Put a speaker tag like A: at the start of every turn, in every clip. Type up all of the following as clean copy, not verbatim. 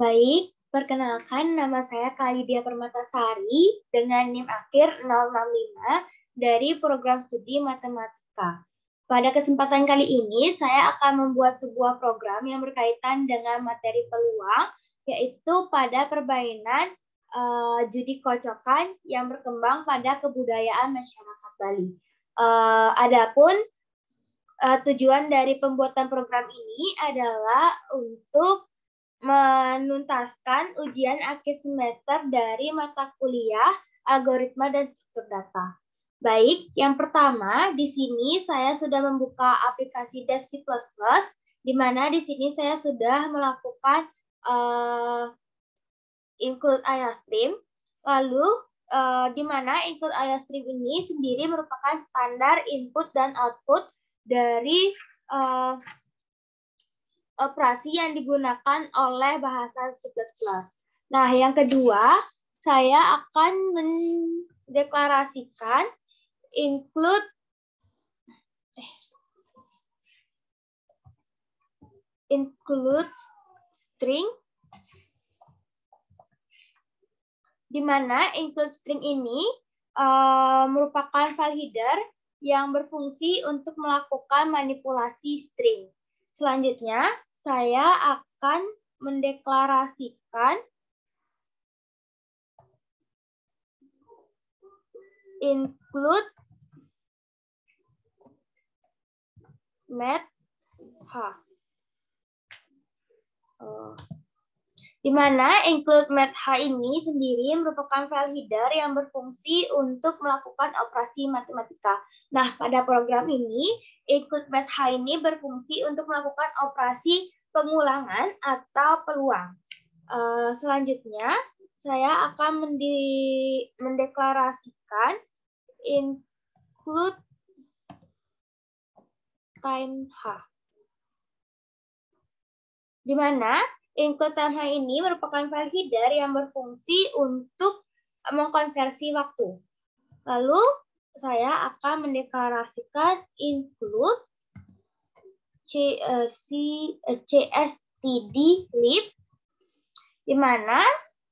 A: Baik, perkenalkan nama saya Kalidia Permatasari dengan NIM akhir 065 dari program studi matematika. Pada kesempatan kali ini, saya akan membuat sebuah program yang berkaitan dengan materi peluang, yaitu pada permainan judi kocokan yang berkembang pada kebudayaan masyarakat Bali. Adapun tujuan dari pembuatan program ini adalah untuk menuntaskan ujian akhir semester dari mata kuliah algoritma dan struktur data. Baik, yang pertama di sini saya sudah membuka aplikasi Dev C++, di mana di sini saya sudah melakukan include IOStream. Lalu di mana include IOStream ini sendiri merupakan standar input dan output dari operasi yang digunakan oleh bahasa C++. Nah, yang kedua, saya akan mendeklarasikan include string, di mana include string ini merupakan file header yang berfungsi untuk melakukan manipulasi string. Selanjutnya, saya akan mendeklarasikan include math di mana include math ini sendiri merupakan file header yang berfungsi untuk melakukan operasi matematika. Nah, pada program ini, include math ini berfungsi untuk melakukan operasi pengulangan atau peluang. Selanjutnya, saya akan mendeklarasikan include time di mana include time ini merupakan file header yang berfungsi untuk mengkonversi waktu. Lalu saya akan mendeklarasikan include cstd_lib, di mana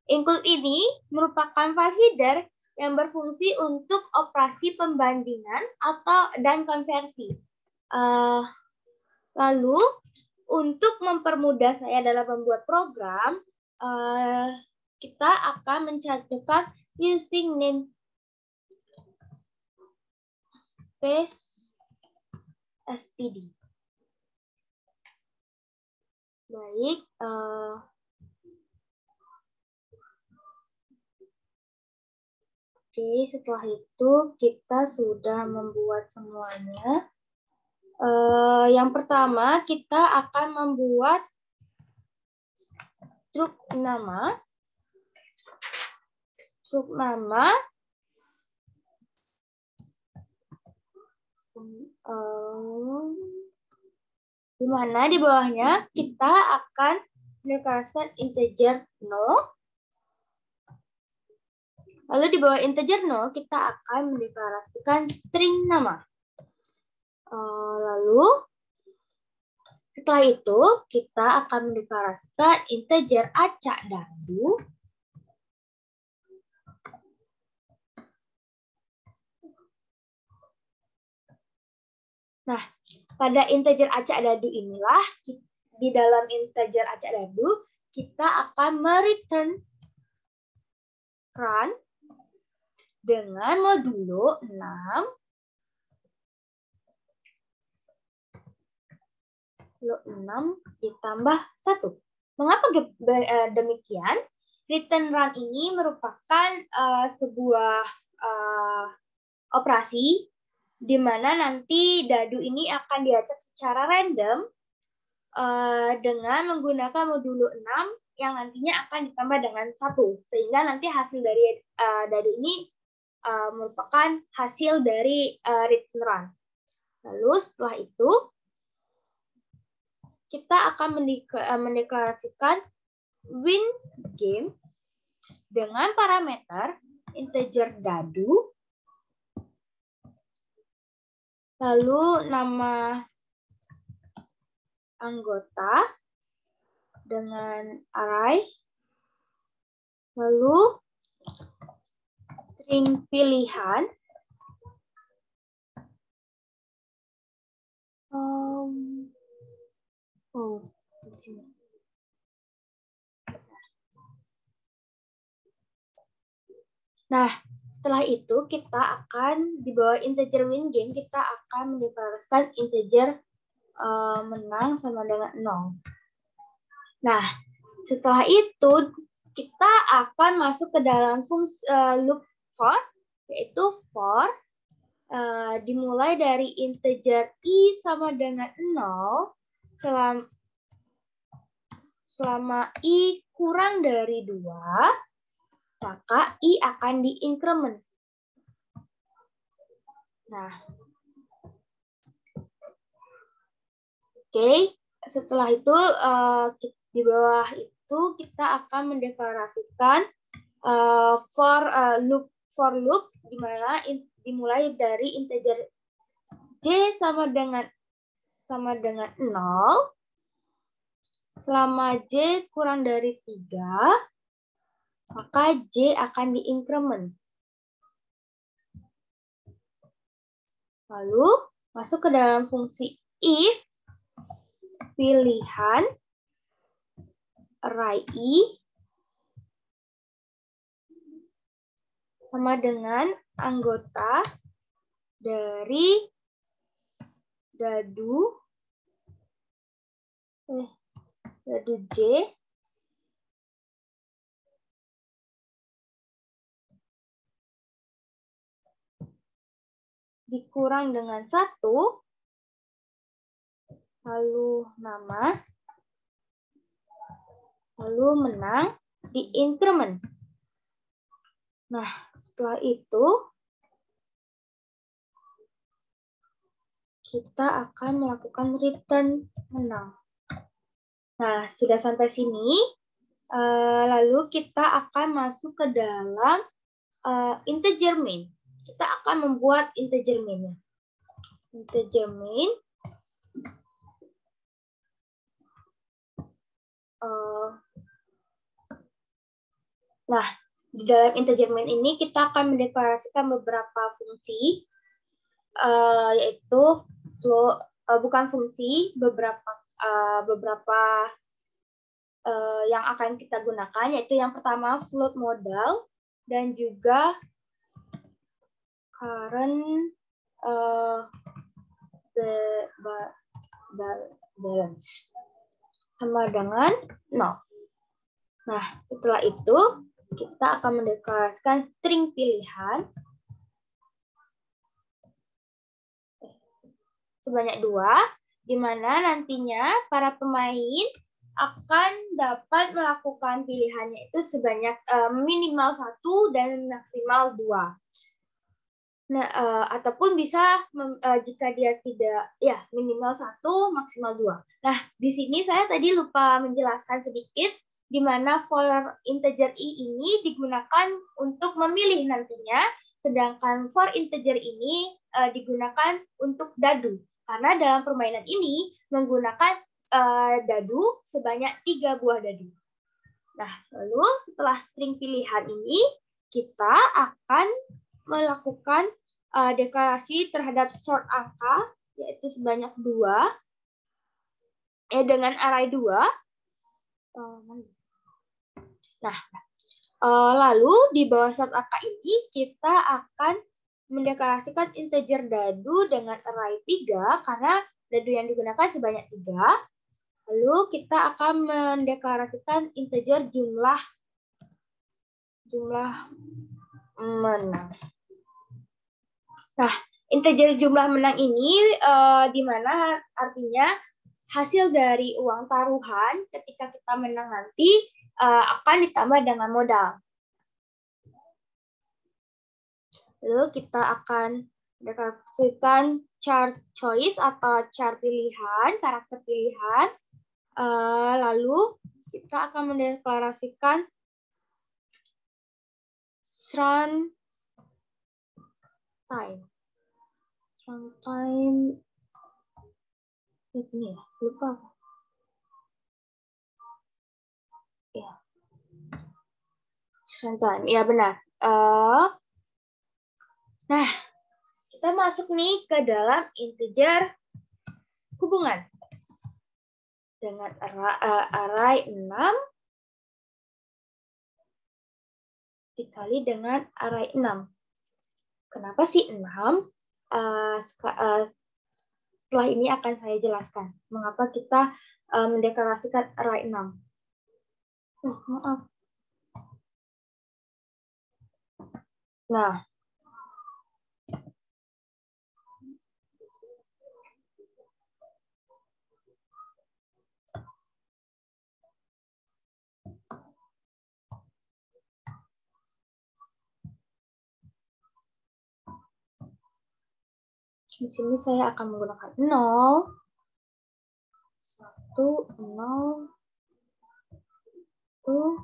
A: include ini merupakan file header yang berfungsi untuk operasi pembandingan dan konversi. Lalu untuk mempermudah saya dalam membuat program, kita akan mencantumkan using namespace std. Baik, oke, setelah itu kita sudah membuat semuanya. Yang pertama, kita akan membuat struk nama. Di mana di bawahnya kita akan mendeklarasikan integer no. Lalu di bawah integer no kita akan mendeklarasikan string nama. Lalu setelah itu kita akan mendeklarasikan integer acak dadu. Nah, pada integer acak dadu inilah, di dalam integer acak dadu, kita akan mereturn run dengan modulo 6 ditambah 1. Mengapa demikian? Return run ini merupakan sebuah operasi di mana nanti dadu ini akan diacak secara random dengan menggunakan modulo 6 yang nantinya akan ditambah dengan 1. Sehingga nanti hasil dari dadu ini merupakan hasil dari return run. Lalu setelah itu, kita akan mendeklarasikan win game dengan parameter integer dadu, lalu nama anggota, dengan array, lalu string pilihan, di sini. Nah, setelah itu kita akan di bawah integer win game kita akan mendeklarasikan integer menang sama dengan 0. Nah, setelah itu kita akan masuk ke dalam fungsi loop for, yaitu for dimulai dari integer i sama dengan 0 selama i kurang dari 2, maka i akan diincrement. Nah, oke, setelah itu di bawah itu kita akan mendeklarasikan for loop di mana dimulai dari integer j sama dengan 0 selama j kurang dari 3, maka j akan diincrement. Lalu masuk ke dalam fungsi if pilihan array i sama dengan anggota dari dadu j dikurang dengan 1, lalu nama, lalu menang, diincrement. Nah, setelah itu kita akan melakukan return menang. Nah, sudah sampai sini. Lalu kita akan masuk ke dalam integer main. Kita akan membuat integer main-nya. Integer main. Nah, di dalam integer main ini kita akan mendeklarasikan beberapa fungsi, yaitu bukan fungsi, beberapa yang akan kita gunakan, yaitu yang pertama float modal dan juga current balance sama dengan 0. Nah, setelah itu kita akan mendeklarasikan string pilihan sebanyak 2, di mana nantinya para pemain akan dapat melakukan pilihannya itu sebanyak minimal 1 dan maksimal 2. Nah, ataupun bisa jika dia tidak, ya minimal 1, maksimal 2. Nah, di sini saya tadi lupa menjelaskan sedikit di mana for integer i ini digunakan untuk memilih nantinya, sedangkan for integer ini digunakan untuk dadu. Karena dalam permainan ini menggunakan dadu sebanyak 3 buah dadu. Nah, lalu setelah string pilihan ini, kita akan melakukan deklarasi terhadap sort angka, yaitu sebanyak 2, dengan array 2. Nah, lalu di bawah sort angka ini, kita akan mendeklarasikan integer dadu dengan array 3, karena dadu yang digunakan sebanyak 3. Lalu kita akan mendeklarasikan integer jumlah menang. Nah, integer jumlah menang ini di mana artinya hasil dari uang taruhan ketika kita menang nanti akan ditambah dengan modal. Lalu kita akan mendeklarasikan char choice atau char pilihan, karakter pilihan. Lalu kita akan mendeklarasikan run time. Ini ya, lupa. Contohan, ya benar. Nah, kita masuk nih ke dalam integer hubungan. Dengan array 6 dikali dengan array 6. Kenapa sih 6? Setelah ini akan saya jelaskan mengapa kita mendeklarasikan array 6. Maaf. Nah, di sini saya akan menggunakan 0, 1, 0, 1,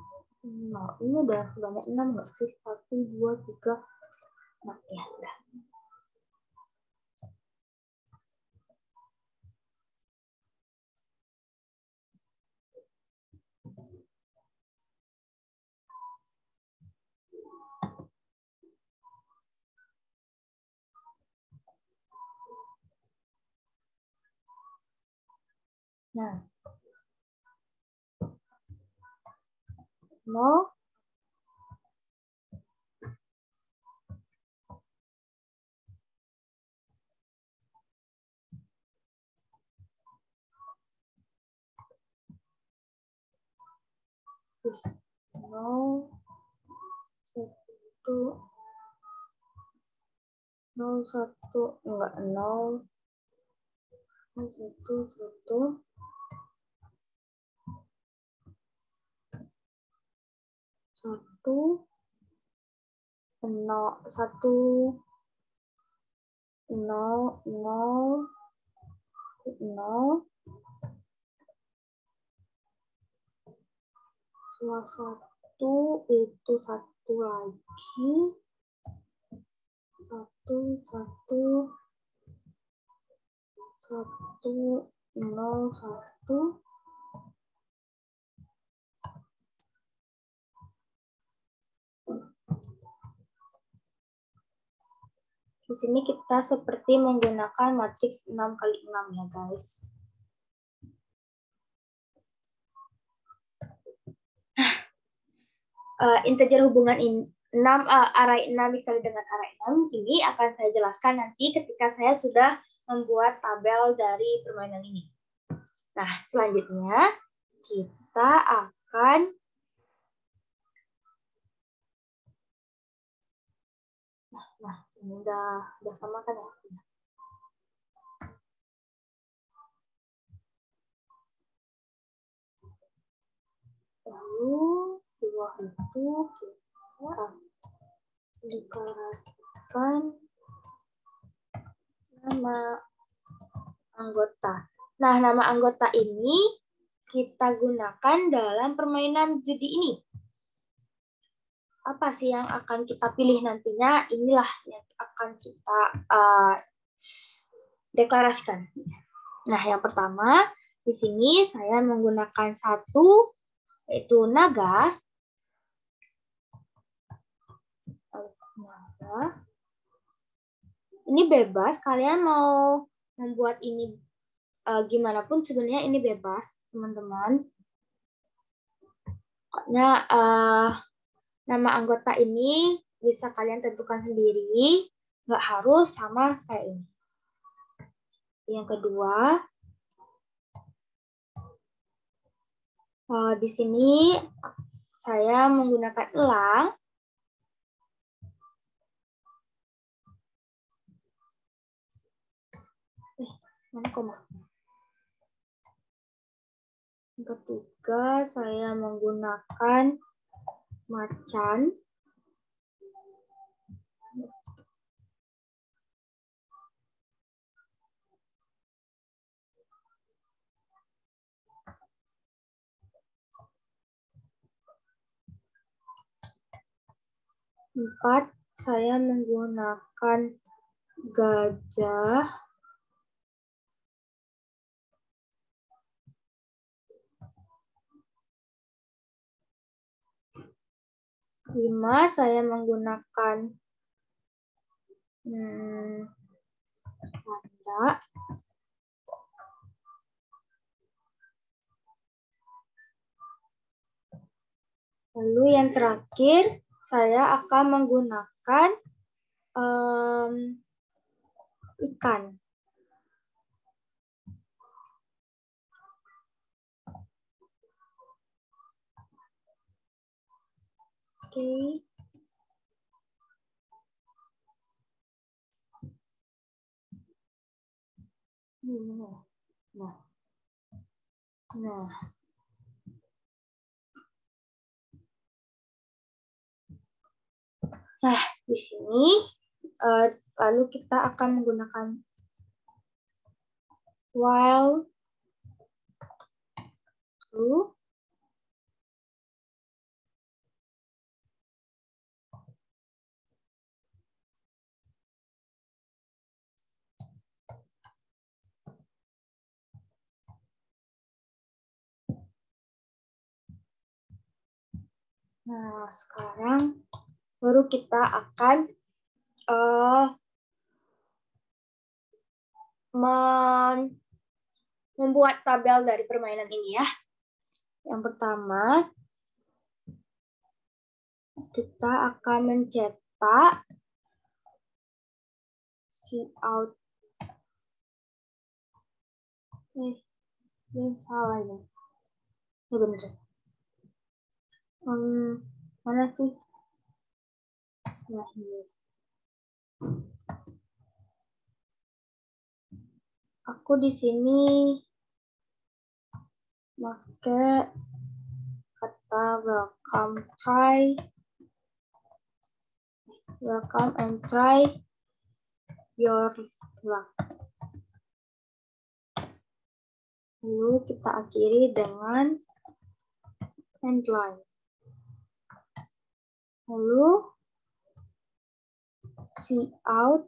A: 0. Ini udah sebanyak 6 nggak sih? 1, 2, 3. Nah, ya udah. Nah, 0, terus 0, 1, 0, 1, enggak 0, 1, 1, 1, 0, 1, 0, 0, 0, 1 itu 1 lagi, 1, 1, 1, 0, 1. Di sini kita seperti menggunakan matriks 6 kali 6 ya guys. Integer hubungan ini 6 array 6 dikali dengan array 6 ini akan saya jelaskan nanti ketika saya sudah membuat tabel dari permainan ini. Nah, selanjutnya kita akan ini udah sama kan ya? Lalu dua itu kita deklarasikan nama anggota. Nah, nama anggota ini kita gunakan dalam permainan judi ini. Apa sih yang akan kita pilih nantinya? Inilah yang akan kita deklarasikan. Nah, yang pertama di sini saya menggunakan satu yaitu naga. Ini bebas, kalian mau membuat ini gimana pun sebenarnya ini bebas, teman-teman. Pokoknya nama anggota ini bisa kalian tentukan sendiri, nggak harus sama kayak ini. Yang kedua, di sini saya menggunakan elang. Mana koma? Yang ketiga, saya menggunakan macan. Empat, saya menggunakan gajah. 5 saya menggunakan tanda. Lalu yang terakhir, saya akan menggunakan ikan. Oke. Nah. Nah, di sini lalu kita akan menggunakan while true. Nah, sekarang baru kita akan membuat tabel dari permainan ini ya. Yang pertama, kita akan mencetak cout. Ini salah ini. Ini bener. Mana sih? Nah, ini. Aku di sini pakai kata welcome and try your luck. Lalu kita akhiri dengan end line. Lalu cout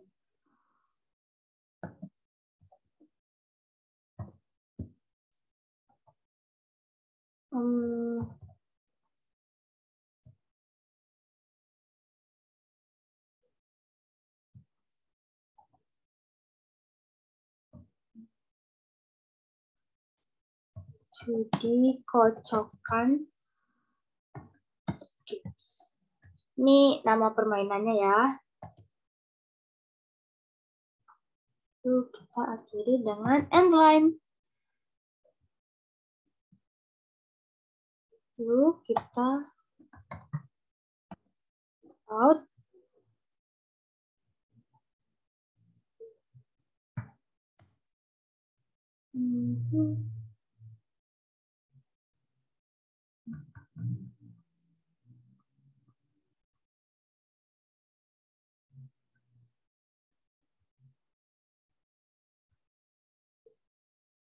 A: dikocokkan. Ini nama permainannya ya. Lalu kita akhiri dengan end line. Lalu kita out.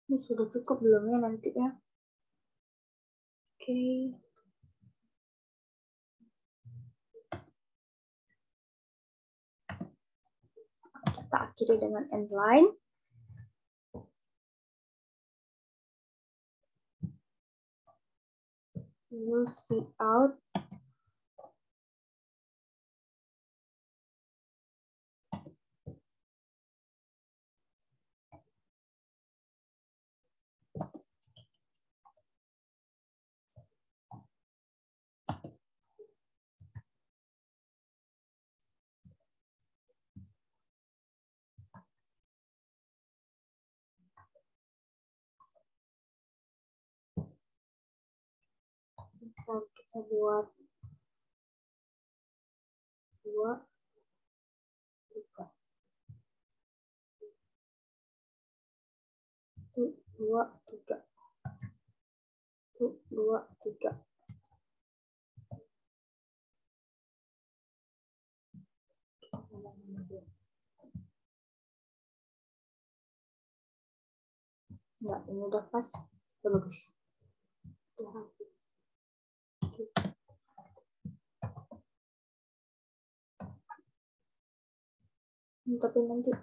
A: Ini sudah cukup belum ya nanti ya? Oke. Kita akhiri dengan end line. Lalu cout. Kita buat 2, 3. 1, 2, 3. 1, 2, 3. Nah, ini udah pas. Udah bagus. Udah rapi. Tapi nanti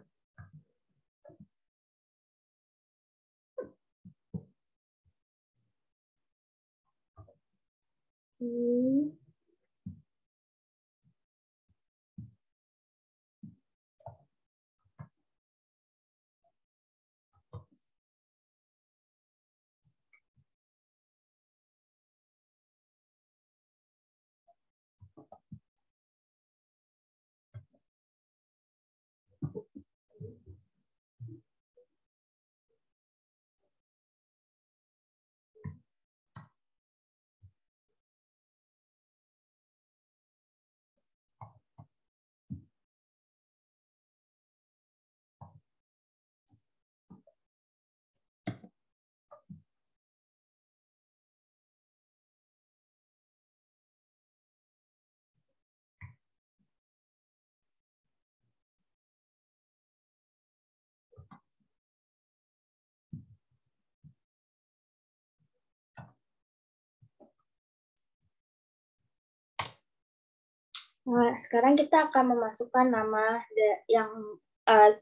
A: Nah, sekarang kita akan memasukkan nama yang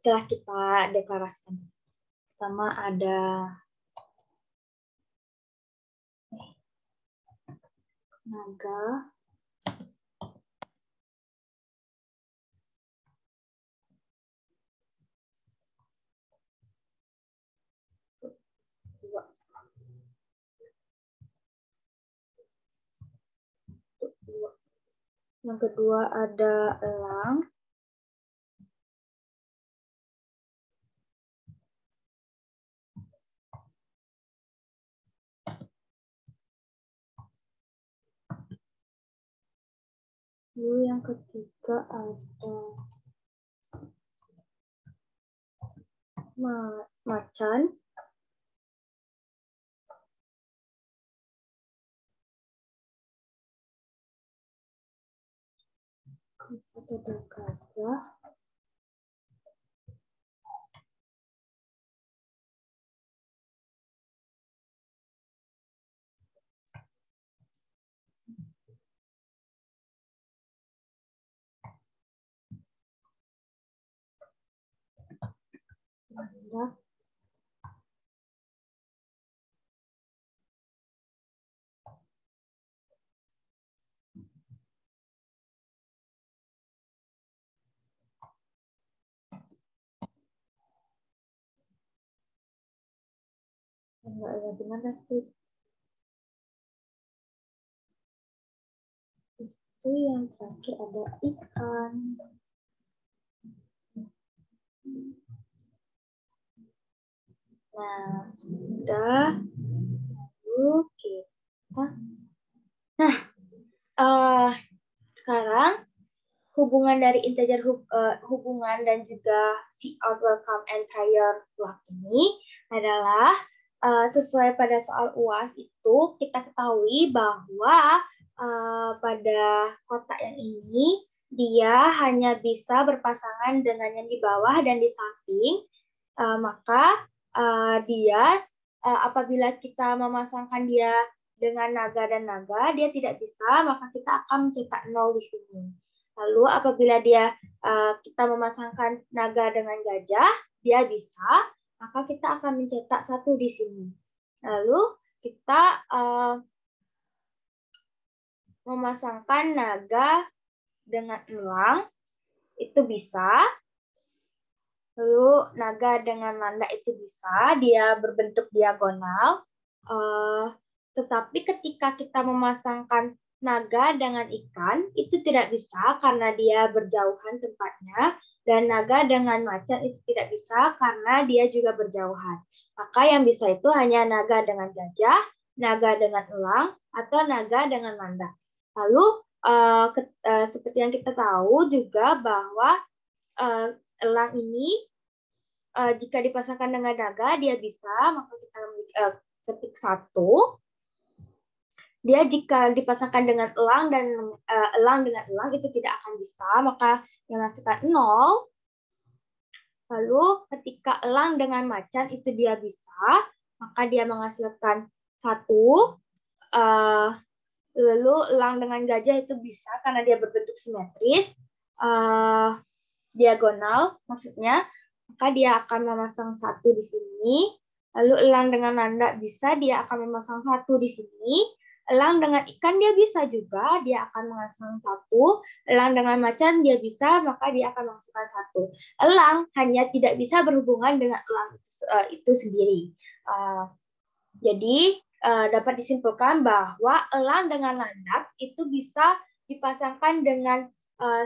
A: telah kita deklarasikan. Pertama ada naga. Yang kedua ada elang. Lalu yang ketiga ada macan. Ada gajah. Ada enggak ada dengan nasi. Itu yang terakhir ada ikan. Nah, sudah. Lalu kita. Nah, sekarang hubungan dari integer hubungan dan juga see out, welcome, and try your luck ini adalah sesuai pada soal UAS itu kita ketahui bahwa pada kotak yang ini dia hanya bisa berpasangan dengan yang di bawah dan di samping, maka dia apabila kita memasangkan dia dengan naga dan naga, dia tidak bisa, maka kita akan mencetak 0 di sini. Lalu apabila kita memasangkan naga dengan gajah, dia bisa, maka kita akan mencetak 1 di sini. Lalu kita memasangkan naga dengan elang, itu bisa. Lalu naga dengan landak itu bisa, dia berbentuk diagonal. Tetapi ketika kita memasangkan naga dengan ikan, itu tidak bisa karena dia berjauhan tempatnya. Dan naga dengan macan itu tidak bisa karena dia juga berjauhan. Maka yang bisa itu hanya naga dengan gajah, naga dengan elang, atau naga dengan landak. Lalu seperti yang kita tahu juga bahwa elang ini jika dipasangkan dengan naga dia bisa, maka kita ketik 1. Dia jika dipasangkan dengan elang dan elang dengan elang itu tidak akan bisa, maka yang masukkan 0. Lalu ketika elang dengan macan itu dia bisa, maka dia menghasilkan 1. Lalu elang dengan gajah itu bisa karena dia berbentuk simetris, diagonal maksudnya, maka dia akan memasang 1 di sini. Lalu elang dengan landak bisa, dia akan memasang 1 di sini. Elang dengan ikan dia bisa juga, dia akan memasang 1. Elang dengan macan dia bisa, maka dia akan memasukkan 1. Elang hanya tidak bisa berhubungan dengan elang itu sendiri. Jadi dapat disimpulkan bahwa elang dengan landak itu bisa dipasangkan dengan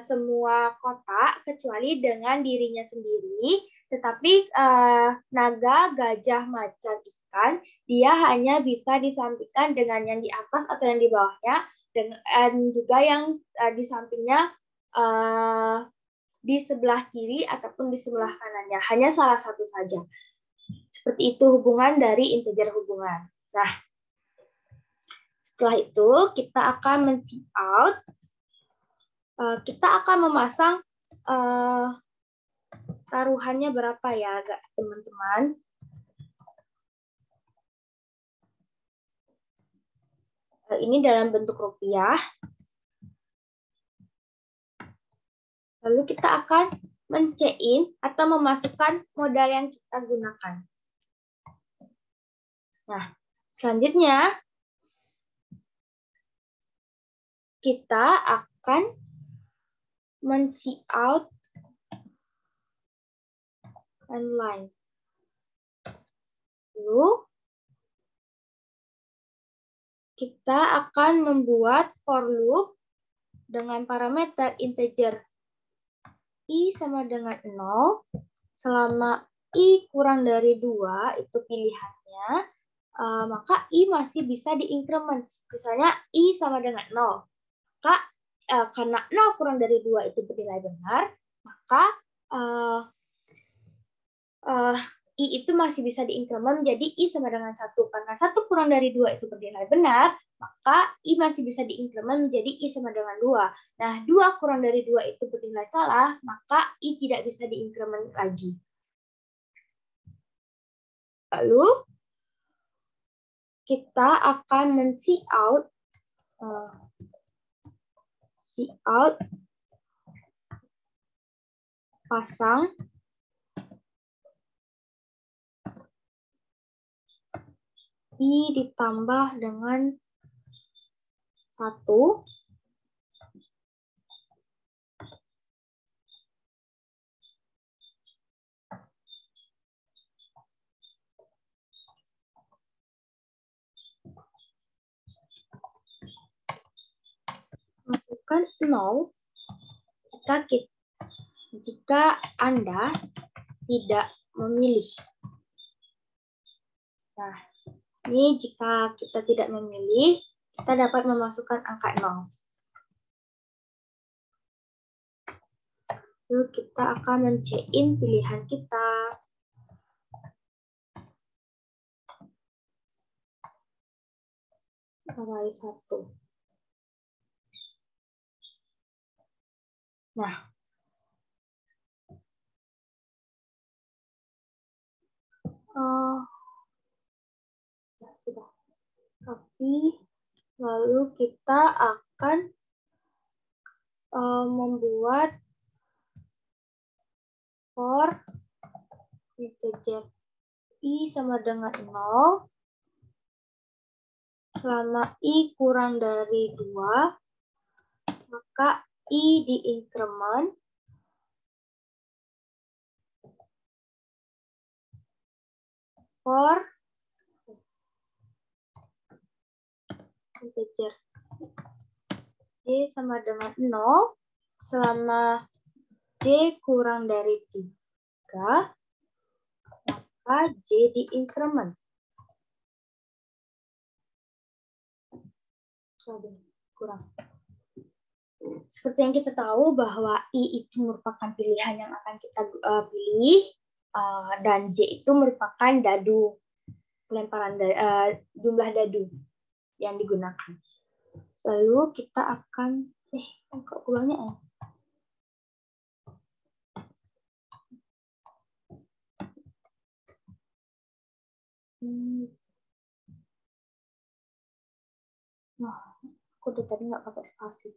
A: semua kotak kecuali dengan dirinya sendiri. Tetapi naga, gajah, macan, ikan dia hanya bisa disampingkan dengan yang di atas atau yang di bawahnya, dan juga yang di sampingnya di sebelah kiri ataupun di sebelah kanannya. Hanya salah satu saja. Seperti itu hubungan dari integer hubungan. Nah, setelah itu kita akan men-see out. Kita akan memasang taruhannya berapa ya, teman-teman? Ini dalam bentuk rupiah. Lalu kita akan men-check-in atau memasukkan modal yang kita gunakan. Nah, selanjutnya kita akan men-see-out online. Lalu kita akan membuat for loop dengan parameter integer i sama dengan 0 selama i kurang dari 2 itu pilihannya, maka i masih bisa diinkremen. Misalnya i sama dengan 0, maka karena 0 kurang dari 2 itu bernilai benar, maka i itu masih bisa diinkremen menjadi i sama dengan 1. Karena 1 kurang dari 2 itu bernilai benar, maka i masih bisa diinkremen menjadi i sama dengan 2. Nah, 2 kurang dari 2 itu bernilai salah, maka i tidak bisa diinkremen lagi. Lalu, kita akan men-see out pasang i ditambah dengan 1 masukkan 0 jika Anda tidak memilih. Nah, ini jika kita tidak memilih, kita dapat memasukkan angka 0. Lalu kita akan men-check-in pilihan kita. Kali 1. Nah, sudah. Tapi lalu kita akan membuat for integer i sama dengan 0 selama i kurang dari 2, maka i diinkremen for integer j sama dengan 0 selama j kurang dari 3, maka j diinkremen. Kurang. Seperti yang kita tahu bahwa i itu merupakan pilihan yang akan kita pilih, dan j itu merupakan dadu, pelemparan jumlah dadu yang digunakan. Lalu kita akan kok keluarnya Nah, aku dari tadi nggak pakai spasi.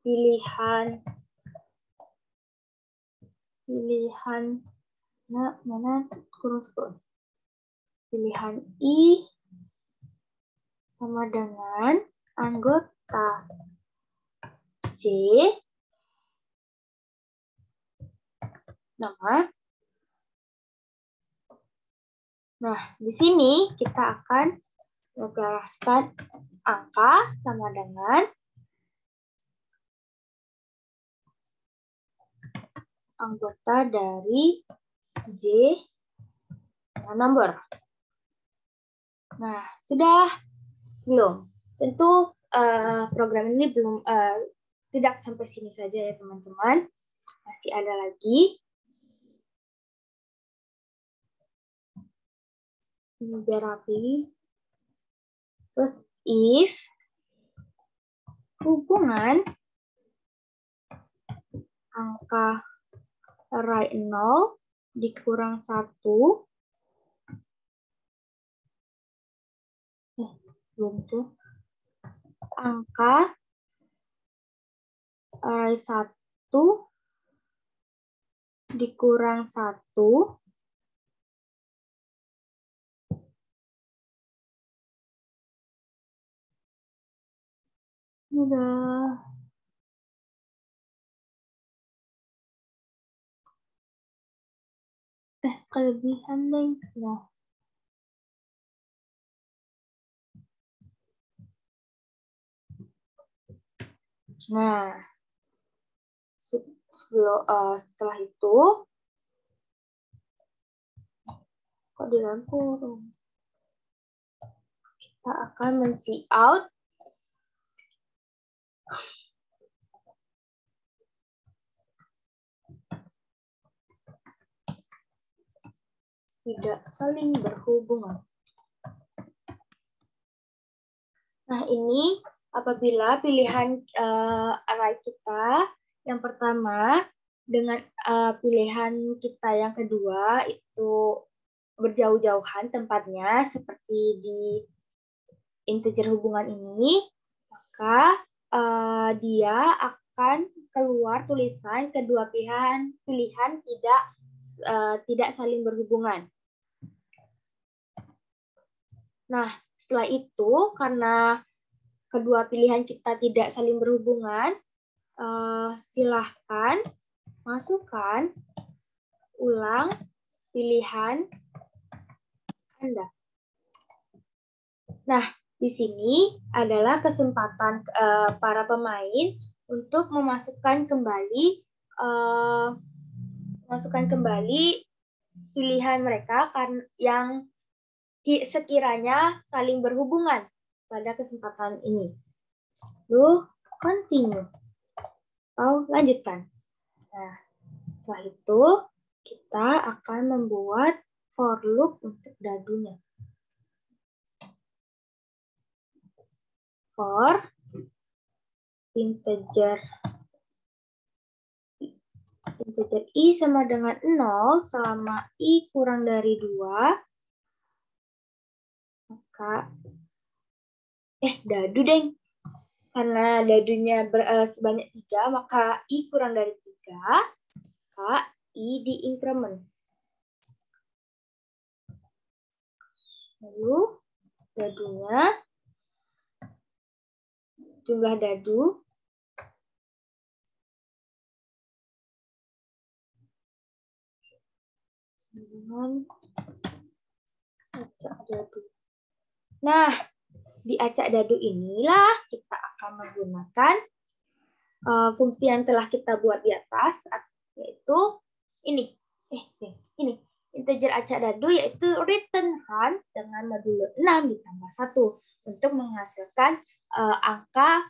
A: Pilihan mana kurung pilihan i sama dengan anggota j nama. Nah, di sini kita akan menggariskan angka sama dengan anggota dari j dengan nomor. Nah, sudah belum? Tentu program ini belum tidak sampai sini saja ya teman-teman. Masih ada lagi. Ini biar rapi. Terus if hubungan angka array 0 dikurang 1 sebelum itu angka array 1 dikurang 1 udah kelebihan deh. Nah, setelah itu kok dirangkum, kita akan men-cout tidak saling berhubungan. Nah, ini apabila pilihan array kita yang pertama dengan pilihan kita yang kedua itu berjauh-jauhan tempatnya seperti di integer hubungan ini, maka dia akan keluar tulisan kedua pilihan tidak saling berhubungan. Nah, setelah itu karena kedua pilihan kita tidak saling berhubungan, silahkan masukkan ulang pilihan Anda. Nah, di sini adalah kesempatan para pemain untuk memasukkan kembali pilihan mereka yang sekiranya saling berhubungan pada kesempatan ini. Lalu continue atau lanjutkan. Nah, setelah itu kita akan membuat for loop untuk dadunya. For integer i sama dengan 0 selama i kurang dari 2, maka dadu deng. Karena dadunya sebanyak 3, maka i kurang dari 3, maka i di increment. Lalu dadunya, jumlah dadu dengan acak dadu. Nah, di acak dadu inilah kita akan menggunakan fungsi yang telah kita buat di atas, yaitu ini. Integer acak dadu yaitu return run dengan modulo 6 ditambah 1 untuk menghasilkan angka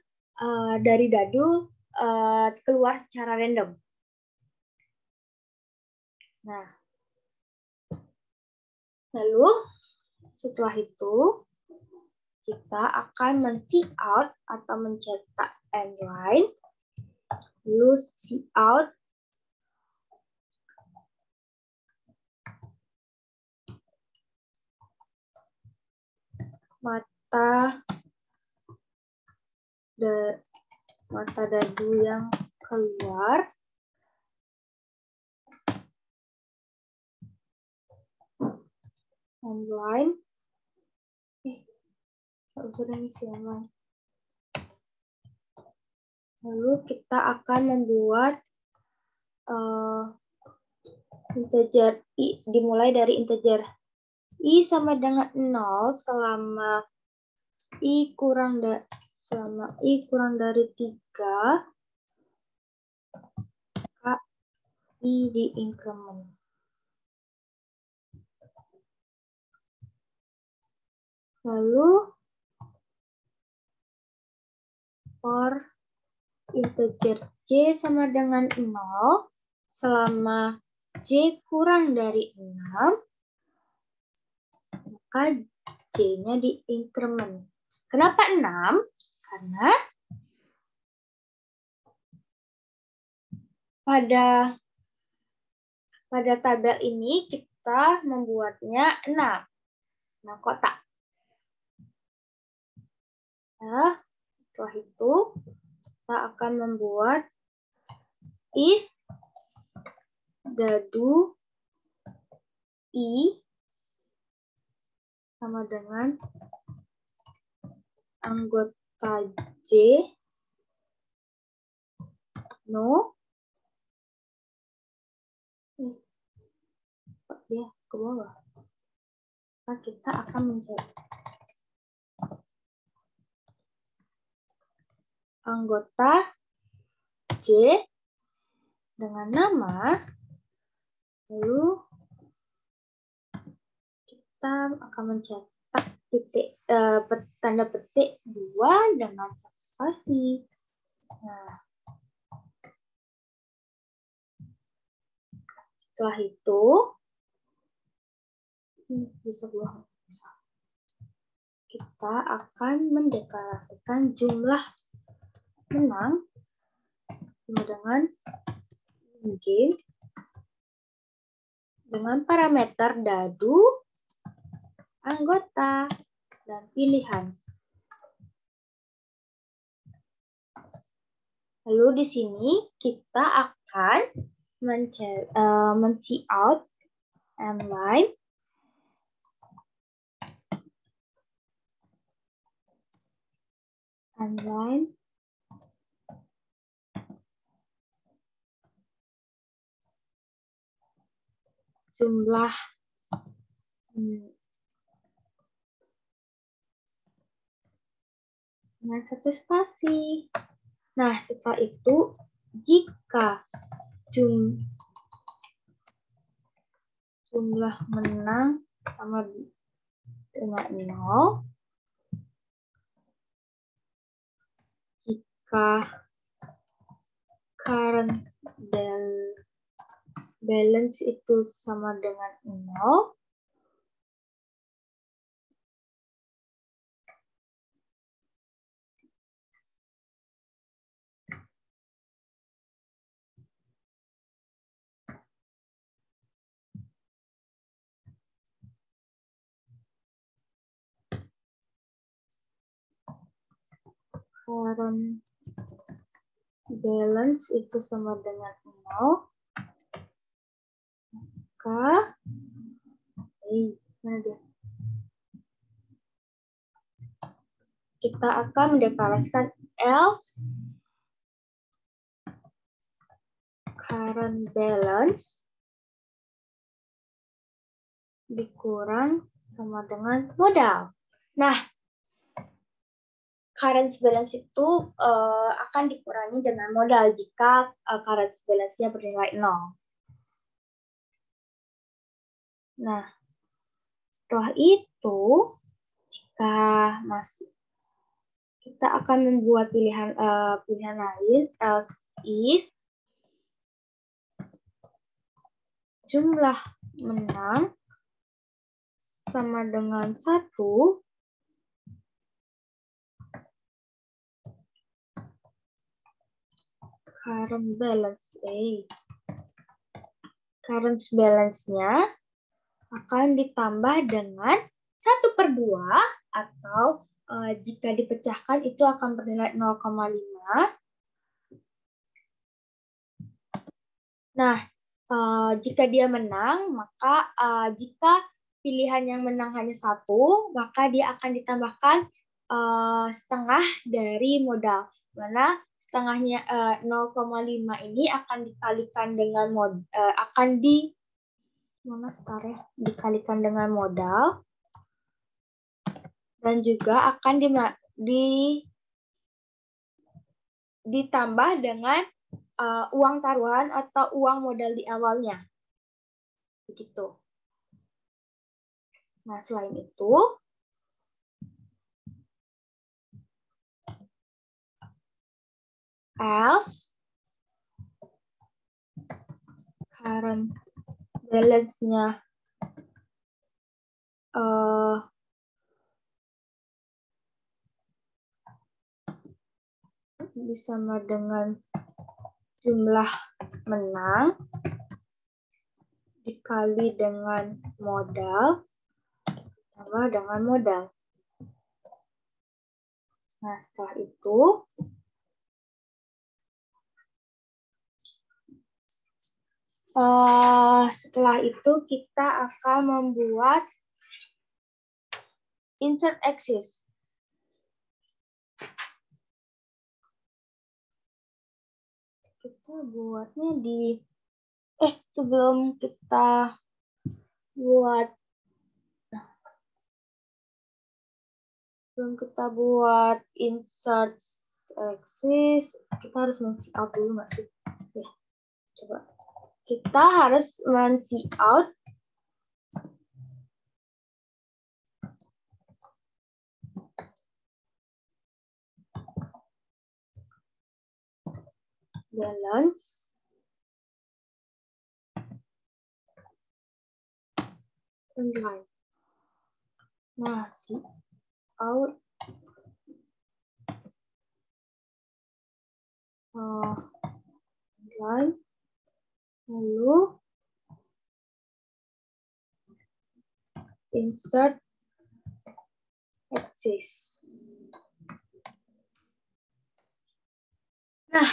A: dari dadu keluar secara random. Nah, lalu setelah itu kita akan men-cout atau mencetak end line, lalu cout mata dadu yang keluar end line. Lalu kita akan membuat integer i, dimulai dari integer i sama dengan 0 selama i kurang dari 3, maka i di increment. Lalu for integer j sama dengan 0 selama j kurang dari 6, maka j-nya di increment. Kenapa 6? Karena pada tabel ini kita membuatnya 6 kotak. Nah, setelah itu kita akan membuat if dadu I sama dengan anggota J no. Dia ke bawah. Nah, kita akan mencari anggota J dengan nama, lalu kita akan mencetak titik tanda petik 2 dengan spasi. Nah, setelah itu kita akan mendeklarasikan jumlah menang dengan game dengan parameter dadu, anggota, dan pilihan. Lalu di sini kita akan men-cout line jumlah dengan satu spasi. Nah, setelah itu jika jumlah menang sama dengan 0, jika current balance itu sama dengan 0, current balance itu sama dengan 0, maka kita akan mendeklarasikan else current balance dikurang sama dengan modal. Nah, current balance itu akan dikurangi dengan modal jika current balance-nya bernilai 0. Nah, setelah itu, jika masih kita akan membuat pilihan lain, else if jumlah menang sama dengan 1, current balance-nya akan ditambah dengan 1/2 atau jika dipecahkan itu akan bernilai 0,5. Nah, jika dia menang, maka jika pilihan yang menang hanya 1, maka dia akan ditambahkan setengah dari modal. Mana setengahnya 0,5 ini akan dikalikan dengan dikalikan dengan modal, dan juga akan ditambah dengan uang taruhan atau uang modal di awalnya. Begitu. Nah, selain itu, else current balance-nya sama dengan jumlah menang dikali dengan modal sama dengan modal. Nah, setelah itu kita akan membuat insert axis. Kita buatnya di sebelum kita buat insert axis, kita harus men-out dulu nggak sih? Ya, coba. Kita harus men-out balance inline. Nah, out inline, lalu insert axis. Nah,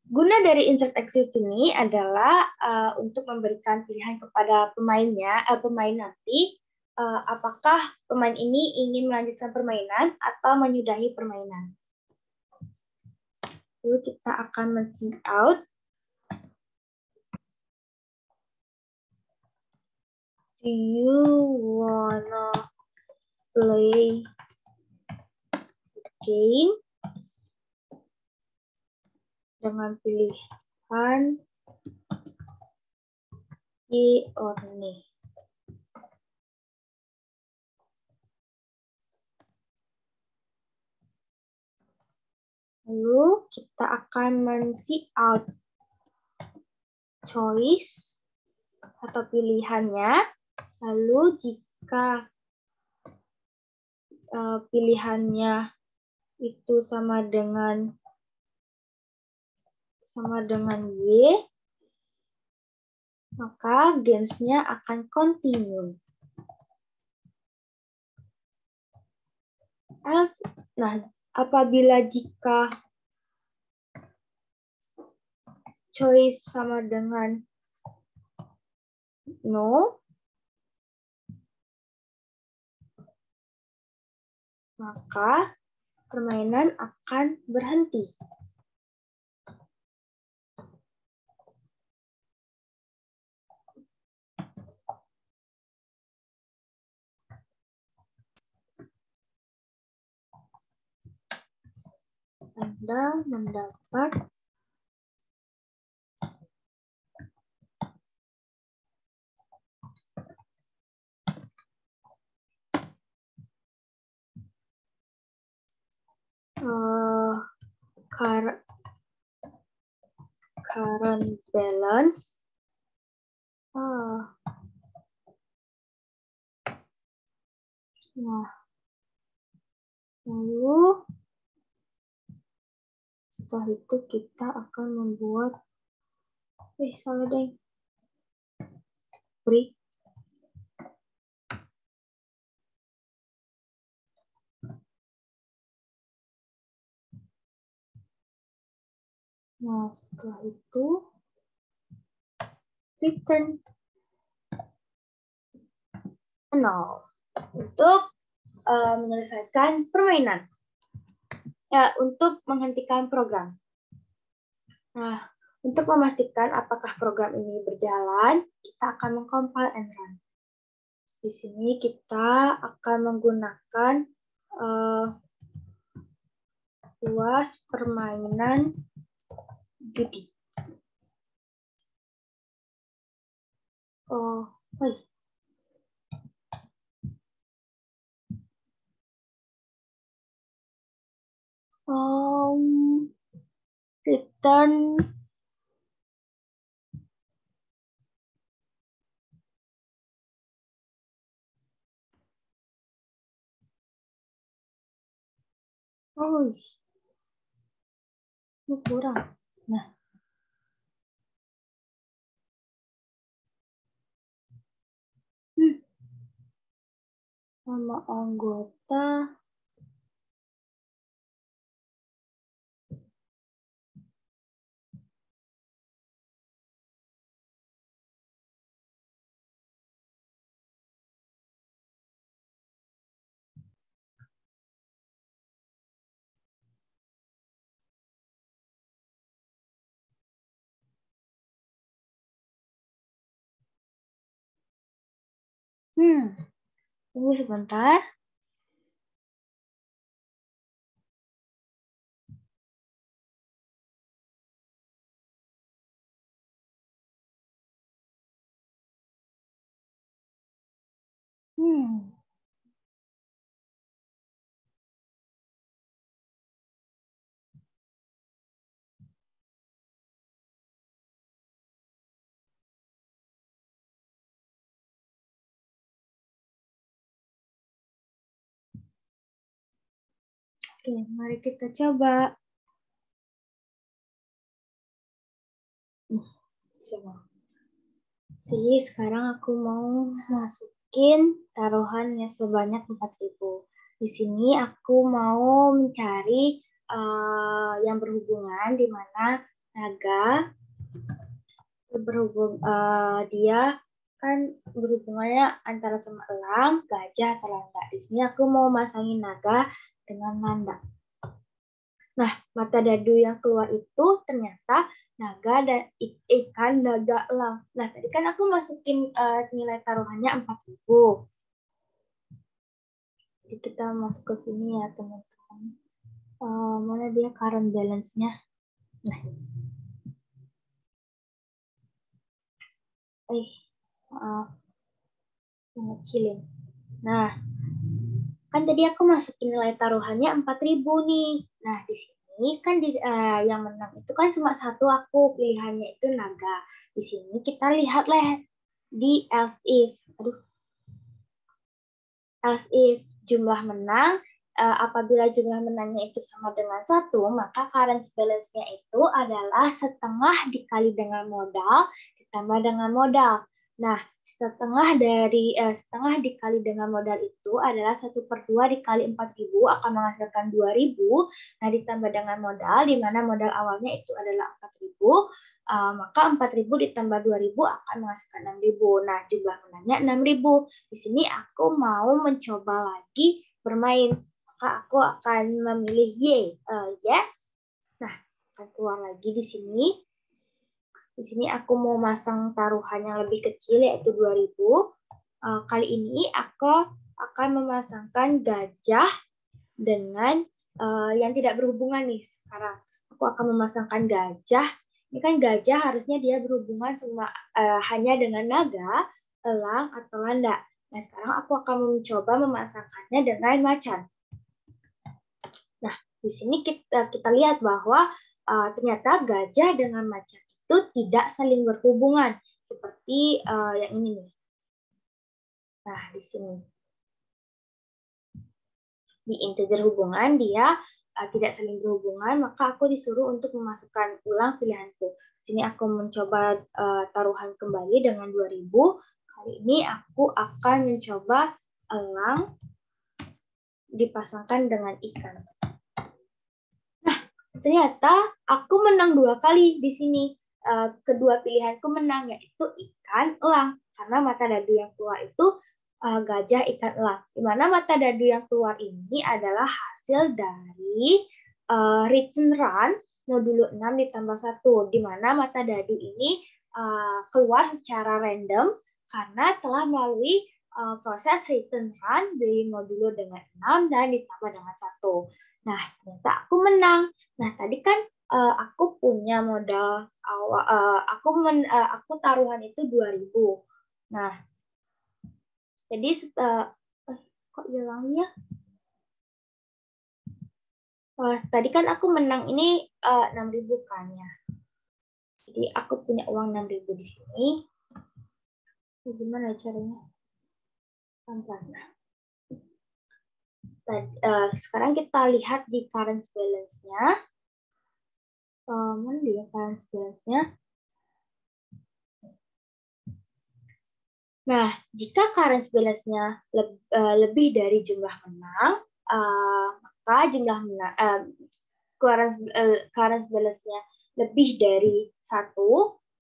A: guna dari insert axis ini adalah untuk memberikan pilihan kepada pemain nanti apakah pemain ini ingin melanjutkan permainan atau menyudahi permainan. Lalu kita akan men-out. Do you wanna play game? Dengan pilihan Y or nay. Lalu kita akan men-out choice atau pilihannya. Lalu jika pilihannya itu sama dengan Y, maka games-nya akan continue. Nah, apabila jika choice sama dengan no, maka permainan akan berhenti. Anda mendapat current balance. Nah, lalu setelah itu kita akan membuat salah deh. Break. Nah, setelah itu return 0 untuk menyelesaikan permainan. Untuk menghentikan program. Nah, untuk memastikan apakah program ini berjalan, kita akan mengcompile and run. Di sini kita akan menggunakan luas permainan judi. Return ini kurang. Nah, nama anggota Tunggu sebentar. Hmm. Oke, mari kita coba. Coba. Jadi sekarang aku mau masukin taruhannya sebanyak 4.000. Di sini aku mau mencari yang berhubungan di mana naga dia kan berhubungannya antara sama elang, gajah, atau landak. Di sini aku mau masangin naga dengan landak. Nah, mata dadu yang keluar itu ternyata naga dan ikan naga elang. Nah, tadi kan aku masukin nilai taruhannya 4.000. Jadi kita masuk ke sini ya, teman-teman. Mana dia current balance-nya? Nah, maaf, mengecilin. Nah, kan tadi aku masukin nilai taruhannya 4.000 nih. Nah, di sini kan yang menang itu kan cuma satu aku, pilihannya itu naga. Di sini kita lihat di else if. Else if jumlah menang, apabila jumlah menangnya itu sama dengan 1, maka current balance-nya itu adalah setengah dikali dengan modal ditambah dengan modal. Nah, setengah dikali dengan modal itu adalah 1/2 dikali 4.000 akan menghasilkan 2.000. Nah, ditambah dengan modal, di mana modal awalnya itu adalah 4.000, maka 4.000 ditambah 2.000 akan menghasilkan 6.000. Nah, jumlah menangnya 6.000. Di sini aku mau mencoba lagi bermain. Maka aku akan memilih yes. Nah, akan keluar lagi di sini. Di sini aku mau masang taruhan yang lebih kecil, yaitu 2.000. Kali ini aku akan memasangkan gajah dengan yang tidak berhubungan nih sekarang. Aku akan memasangkan gajah. Ini kan gajah harusnya dia berhubungan hanya dengan naga, elang, atau landak. Nah, sekarang aku akan mencoba memasangkannya dengan macan. Nah, di sini kita lihat bahwa ternyata gajah dengan macan itu tidak saling berhubungan seperti yang ini nih. Nah, di sini di integer hubungan dia tidak saling berhubungan, maka aku disuruh untuk memasukkan ulang pilihanku. Di sini aku mencoba taruhan kembali dengan 2.000. Kali ini aku akan mencoba elang dipasangkan dengan ikan. Nah, ternyata aku menang 2 kali di sini. Kedua pilihanku menang, yaitu ikan, elang. Karena mata dadu yang keluar itu gajah, ikan, elang. Di mana mata dadu yang keluar ini adalah hasil dari written run modulo 6 ditambah 1. Di mana mata dadu ini keluar secara random karena telah melalui proses written run dari modulo dengan 6 dan ditambah dengan 1. Nah, ternyata aku menang. Nah, tadi kan aku punya modal awal, aku taruhan itu 2.000. Nah, jadi kok hilangnya? Tadi kan aku menang ini 6.000 kan ya. Jadi aku punya uang 6.000 di sini. Gimana caranya? Pelan-pelan. Sekarang kita lihat di current balance-nya. Mana dia current balance-nya? Nah, jika current balance-nya lebih dari jumlah menang, maka jumlah menang current balance-nya lebih dari 1,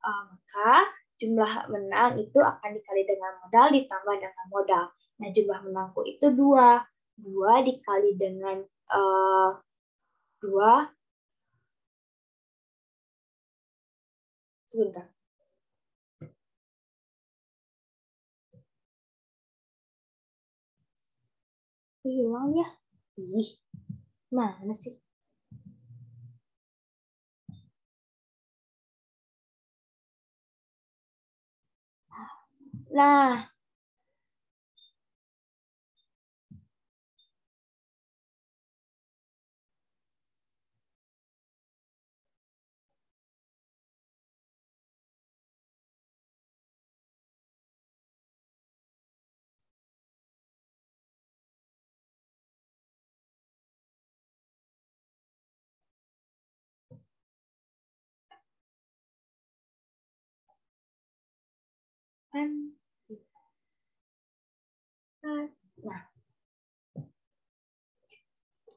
A: maka jumlah menang itu akan dikali dengan modal ditambah dengan modal. Nah, jumlah menangku itu 2. 2 dikali dengan 2. Sebentar. Hilang ya. Ih, mana sih? Nah, kan. Nah,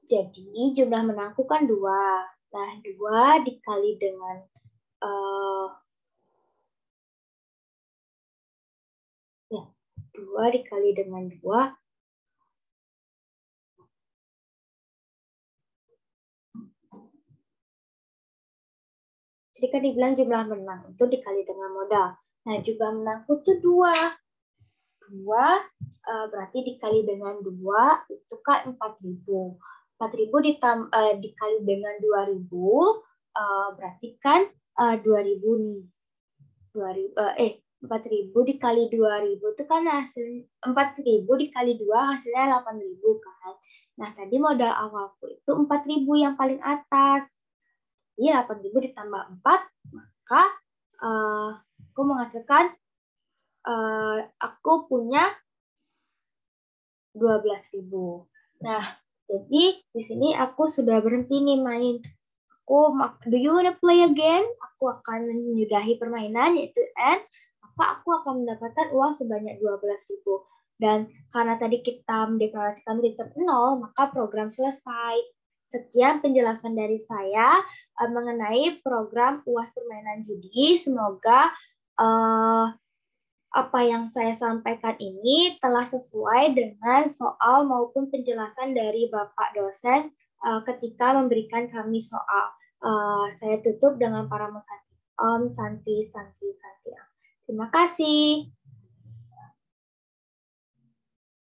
A: jadi jumlah menangku kan 2. Nah, 2 dikali dengan eh ya, 2 dikali dengan 2. Jadi kan dibilang jumlah menang itu dikali dengan modal. Nah, jumlah menangku itu 2. 2 berarti dikali dengan 2 itu kan 4.000. 4.000 dikali dengan 2.000 berarti kan 2.000 nih. 4.000 dikali 2.000 itu kan hasil 4.000 dikali 2 hasilnya 8.000 kan. Nah, tadi modal awalku itu 4.000 yang paling atas. Jadi 8.000 ditambah 4, maka aku menghasilkan aku punya 12.000. Nah, jadi di sini aku sudah berhenti nih main. Do you wanna play again? Aku akan menyudahi permainan yaitu end. Maka aku akan mendapatkan uang sebanyak 12.000. Dan karena tadi kita mendeklarasikan return 0, maka program selesai. Sekian penjelasan dari saya mengenai program UAS permainan judi. Semoga apa yang saya sampaikan ini telah sesuai dengan soal maupun penjelasan dari Bapak dosen ketika memberikan kami soal. Saya tutup dengan para Santi Om, Santi, Santi, Santi. Terima kasih.